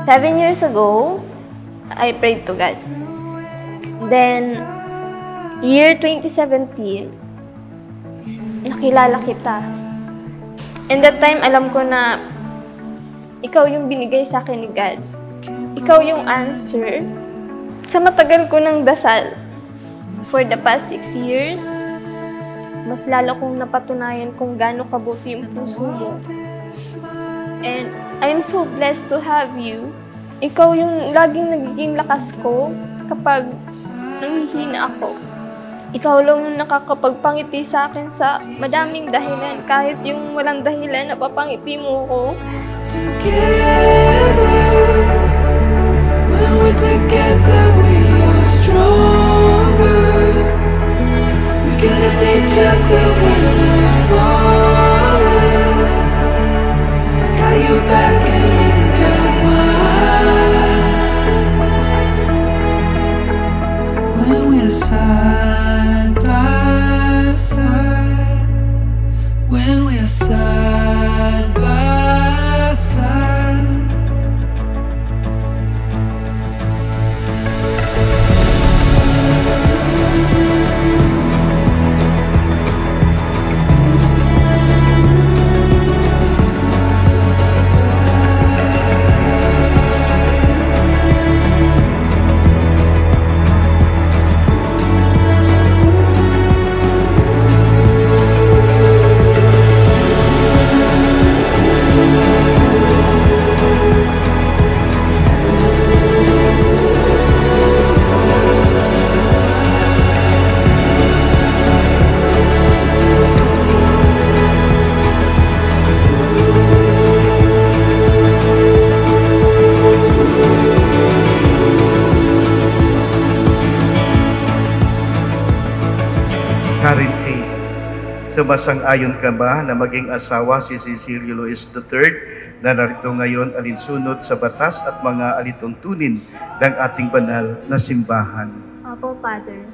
7 years ago, I prayed to God. Then, year 2017, nakilala kita. And that time, alam ko na ikaw yung binigay sa akin ni God. Ikaw yung answer. Sa matagal ko ng dasal, for the past 6 years, mas lalo kong napatunayan kung gaano kabuti yung puso mo. And I'm so blessed to have you. Ikaw yung laging nagiging lakas ko kapag nanghihina ako. Ikaw lang yung nakakapagpangiti sa akin sa madaming dahilan. Kahit yung walang dahilan, napapangiti mo ko. When we're together, we are stronger. We can lift each other when we're falling. I got you back and you got mine. When we're side by side, when we're side by side. Karen A. Sumasang-ayon ka ba na maging asawa si Cecilio Luis III na narito ngayon alinsunod sa batas at mga alituntunin ng ating banal na simbahan? Opo, Father.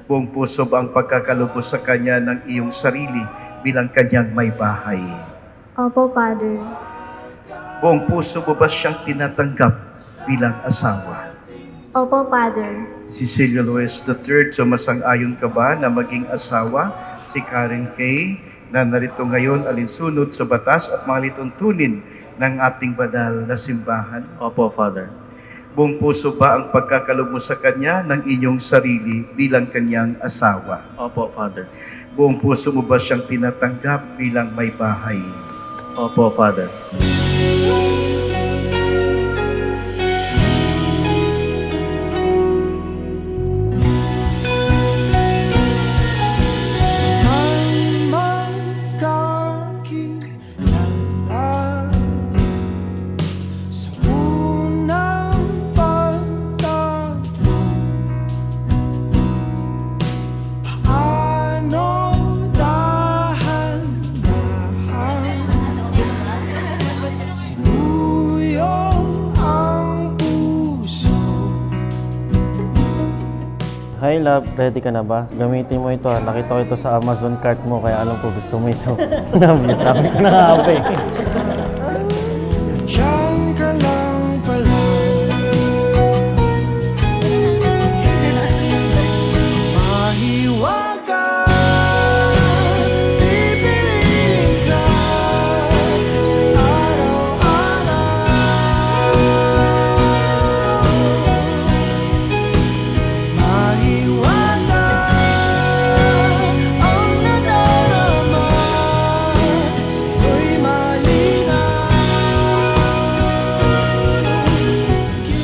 Buong puso ba ang pagkakalubos sa kanya ng iyong sarili bilang kanyang may bahay? Opo, Father. Buong puso mo ba siyang tinatanggap bilang asawa? Opo, Father. Cecilio Luis III, sumasang-ayon ka ba na maging asawa si Karen K. na narito ngayon alinsunod sa batas at mga lituntunin ng ating banal na simbahan? Opo, Father. Buong puso ba ang pagkakaloob mo sa kanya ng inyong sarili bilang kanyang asawa? Opo, Father. Buong puso mo ba siyang tinatanggap bilang may bahay? Opo, Father. Hi love, ready ka na ba? Gamitin mo ito. Nakita ko ito sa Amazon cart mo, kaya alam ko gusto mo ito. Sabi ko na nga ako eh. Diyan ka lang pala. Mahiwaga, pipiliin ka sa araw-araw. Mahiwaga ang nadarama, sa'yo'y malinaw.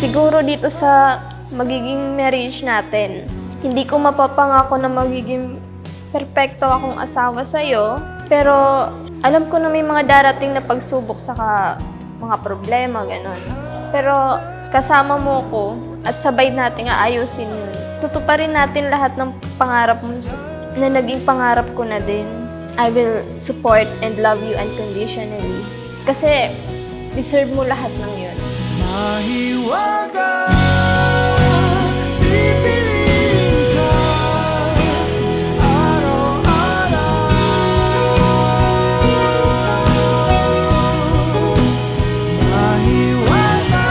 Siguro dito sa magiging marriage natin, hindi ko mapapangako na magiging perfecto akong asawa sa'yo, pero alam ko na may mga darating na pagsubok saka mga problema, gano'n. Pero kasama mo ko at sabay nating aayusin yun. Tutuparin natin lahat ng pangarap mo na naging pangarap ko na din. I will support and love you unconditionally. Kasi deserve mo lahat ng yun. Mahiwaga, pipiliin ka sa araw-araw. Mahiwaga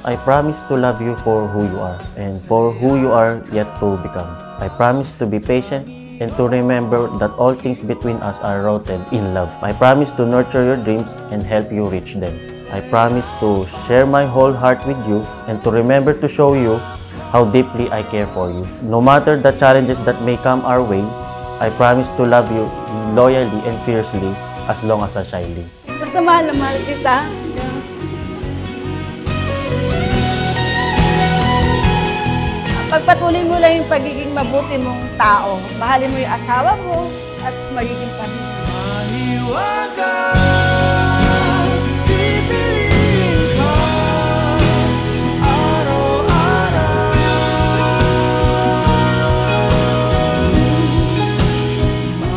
I promise to love you for who you are and for who you are yet to become. I promise to be patient and to remember that all things between us are rooted in love. I promise to nurture your dreams and help you reach them. I promise to share my whole heart with you and to remember to show you how deeply I care for you. No matter the challenges that may come our way, I promise to love you loyally and fiercely as long as a child. Basta mahal na mahal kita. Pagpatuloy mo lang yung pagiging mabuti mong tao. Mahalin mo yung asawa mo at magiging pamilya. Mahiwaga, pipiliin ka sa araw-araw.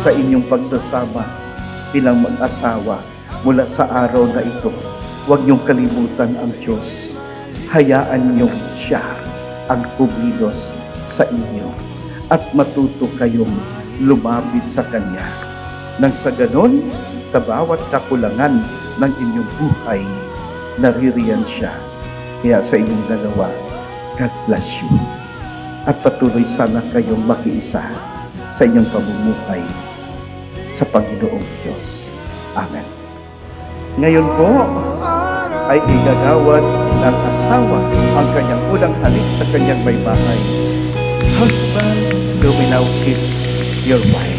Sa inyong pagsasama bilang mag-asawa mula sa araw na ito, huwag niyong kalimutan ang Diyos. Hayaan niyo siya ang kumilos sa inyo at matuto kayong lumapit sa Kanya. Nang sa ganon, sa bawat kakulangan ng inyong buhay, naririyan siya. Kaya sa inyong dalawa, God bless you. At patuloy sana kayong makiisa sa inyong pamumuhay sa Panginoong Diyos. Amen. Ngayon po ay igagawad ng asawa ang kanyang unang halik sa kanyang may bahay. Husband, you may now kiss your wife.